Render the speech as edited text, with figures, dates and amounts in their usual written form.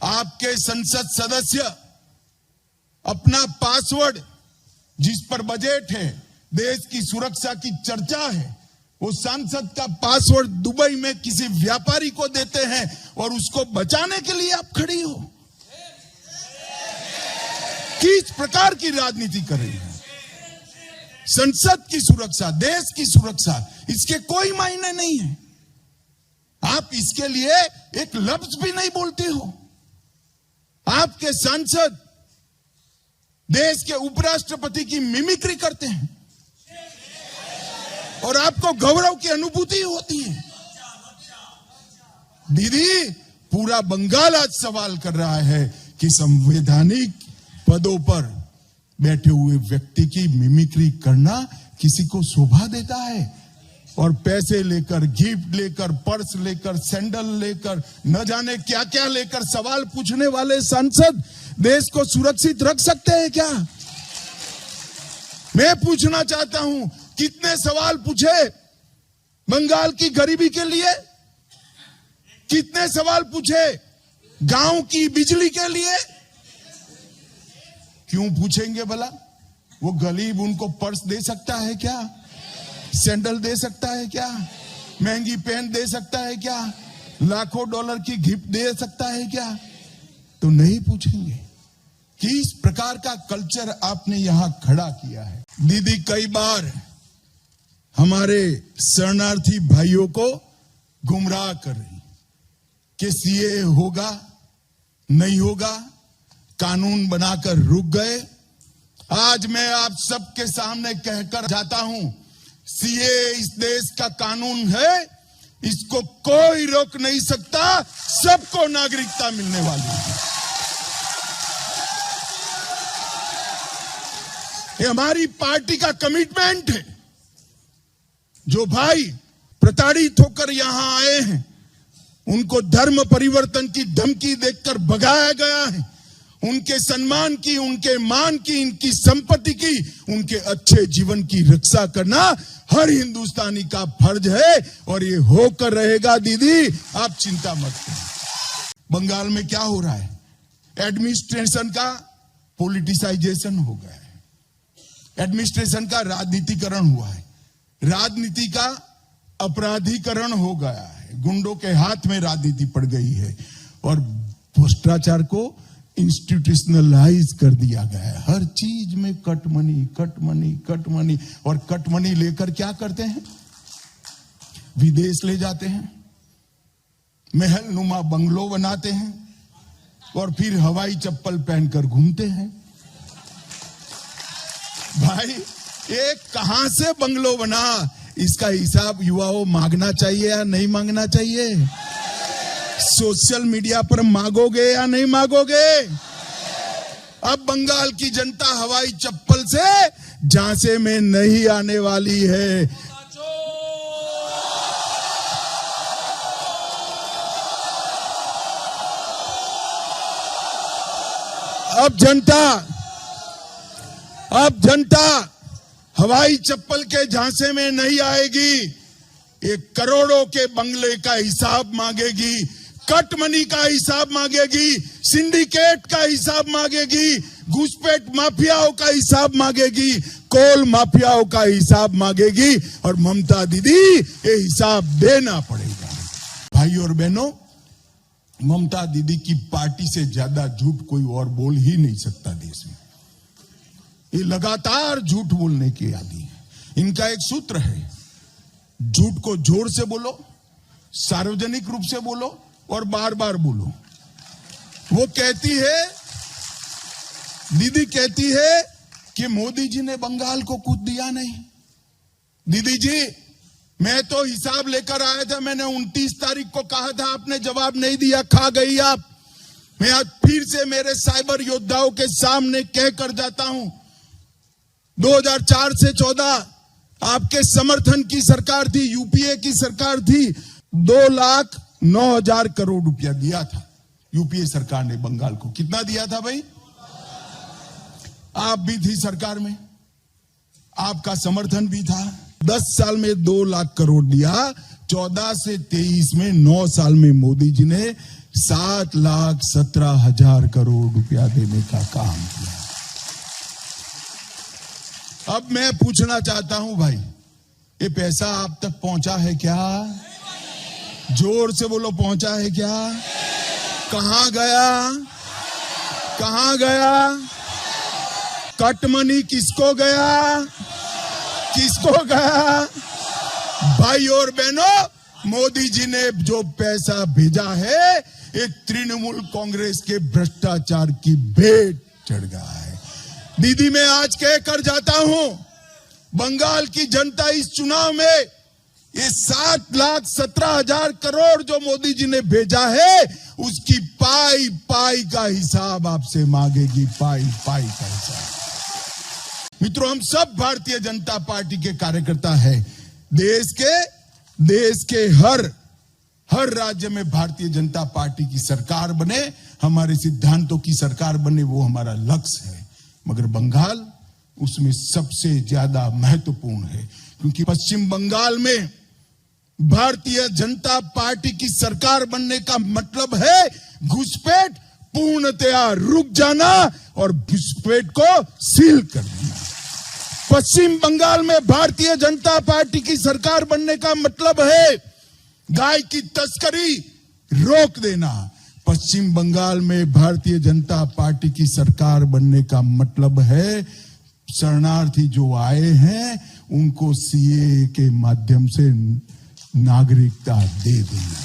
आपके संसद सदस्य अपना पासवर्ड, जिस पर बजट है, देश की सुरक्षा की चर्चा है, वो सांसद का पासवर्ड दुबई में किसी व्यापारी को देते हैं और उसको बचाने के लिए आप खड़ी हो। किस प्रकार की राजनीति कर रही है? संसद की सुरक्षा, देश की सुरक्षा, इसके कोई मायने नहीं है। आप इसके लिए एक लफ्ज भी नहीं बोलते हो। आपके सांसद देश के उपराष्ट्रपति की मिमिक्री करते हैं और आपको गौरव की अनुभूति होती है। दीदी, पूरा बंगाल आज सवाल कर रहा है कि संवैधानिक पदों पर बैठे हुए व्यक्ति की मिमिक्री करना किसी को शोभा देता है? और पैसे लेकर, गिफ्ट लेकर, पर्स लेकर, सैंडल लेकर, न जाने क्या क्या लेकर सवाल पूछने वाले सांसद देश को सुरक्षित रख सकते हैं क्या? मैं पूछना चाहता हूं, कितने सवाल पूछे बंगाल की गरीबी के लिए? कितने सवाल पूछे गांव की बिजली के लिए? क्यों पूछेंगे भला? वो गरीब उनको पर्स दे सकता है क्या? सैंडल दे सकता है क्या? महंगी पेन दे सकता है क्या? लाखों डॉलर की गिफ्ट दे सकता है क्या? तो नहीं पूछेंगे। किस प्रकार का कल्चर आपने यहां खड़ा किया है? दीदी, कई बार हमारे शरणार्थी भाइयों को गुमराह कर रही कि सीए होगा, नहीं होगा, कानून बनाकर रुक गए। आज मैं आप सबके सामने कहकर जाता हूं, सीए इस देश का कानून है, इसको कोई रोक नहीं सकता, सबको नागरिकता मिलने वाली है। ये हमारी पार्टी का कमिटमेंट है। जो भाई प्रताड़ित होकर यहां आए हैं, उनको धर्म परिवर्तन की धमकी देकर भगाया गया है। उनके सम्मान की, उनके मान की, इनकी संपत्ति की, उनके अच्छे जीवन की रक्षा करना हर हिंदुस्तानी का फर्ज है और ये होकर रहेगा। दीदी, आप चिंता मत करिए। बंगाल में क्या हो रहा है? एडमिनिस्ट्रेशन का पॉलिटिसाइजेशन हो गया है, एडमिनिस्ट्रेशन का राजनीतिकरण हुआ है, राजनीति का अपराधीकरण हो गया है, गुंडों के हाथ में राजनीति पड़ गई है और भ्रष्टाचार को इंस्टीट्यूशनलाइज कर दिया गया है। हर चीज में cut money, cut money, cut money. और कट मनी लेकर क्या करते हैं? विदेश ले जाते हैं, महल नुमा बंगलो बनाते हैं और फिर हवाई चप्पल पहनकर घूमते हैं। भाई, ये कहां से बंगलो बना? इसका हिसाब युवाओं मांगना चाहिए या नहीं मांगना चाहिए? सोशल मीडिया पर मांगोगे या नहीं मांगोगे? अब बंगाल की जनता हवाई चप्पल से झांसे में नहीं आने वाली है। अब जनता हवाई चप्पल के झांसे में नहीं आएगी। एक करोड़ों के बंगले का हिसाब मांगेगी, कट मनी का हिसाब मांगेगी, सिंडिकेट का हिसाब मांगेगी, घुसपैठ माफियाओं का हिसाब मांगेगी, कोल माफियाओं का हिसाब मांगेगी और ममता दीदी ये हिसाब देना पड़ेगा। भाई और बहनों, ममता दीदी की पार्टी से ज्यादा झूठ कोई और बोल ही नहीं सकता देश में। ये लगातार झूठ बोलने की आदी है। इनका एक सूत्र है, झूठ को जोर से बोलो, सार्वजनिक रूप से बोलो और बार बार बोलो। वो कहती है, दीदी कहती है कि मोदी जी ने बंगाल को कुछ दिया नहीं। दीदी जी, मैं तो हिसाब लेकर आया था, मैंने 29 तारीख को कहा था, आपने जवाब नहीं दिया, खा गई आप। मैं आज फिर से मेरे साइबर योद्धाओं के सामने कहकर जाता हूं, 2004 से 14 आपके समर्थन की सरकार थी, यूपीए की सरकार थी। 2,09,000 करोड़ रुपया दिया था यूपीए सरकार ने बंगाल को। कितना दिया था भाई? आप भी थी सरकार में, आपका समर्थन भी था। 10 साल में 2 लाख करोड़ दिया, 14 से 23 में 9 साल में मोदी जी ने 7,17,000 करोड़ रुपया देने का काम किया। अब मैं पूछना चाहता हूं भाई, ये पैसा आप तक पहुंचा है क्या? जोर से बोलो, पहुंचा है क्या? कहां गया? कहां गया? कट मनी किसको गया? किसको गया? भाई और बहनों, मोदी जी ने जो पैसा भेजा है, ये तृणमूल कांग्रेस के भ्रष्टाचार की भेंट चढ़ गया है। दीदी, मैं आज कह कर जाता हूं, बंगाल की जनता इस चुनाव में ये 7,17,000 करोड़ जो मोदी जी ने भेजा है, उसकी पाई पाई का हिसाब आपसे मांगेगी, पाई पाई का हिसाब। मित्रों, हम सब भारतीय जनता पार्टी के कार्यकर्ता हैं। देश के हर राज्य में भारतीय जनता पार्टी की सरकार बने, हमारे सिद्धांतों की सरकार बने, वो हमारा लक्ष्य है। मगर बंगाल उसमें सबसे ज्यादा महत्वपूर्ण है, क्योंकि पश्चिम बंगाल में भारतीय जनता पार्टी की सरकार बनने का मतलब है घुसपैठ पूर्णतया रुक जाना और घुसपैठ को सील कर देना। पश्चिम बंगाल में भारतीय जनता पार्टी की सरकार बनने का मतलब है गाय की तस्करी रोक देना। पश्चिम बंगाल में भारतीय जनता पार्टी की सरकार बनने का मतलब है शरणार्थी जो आए हैं उनको सीए के माध्यम से नागरिकता दे देना।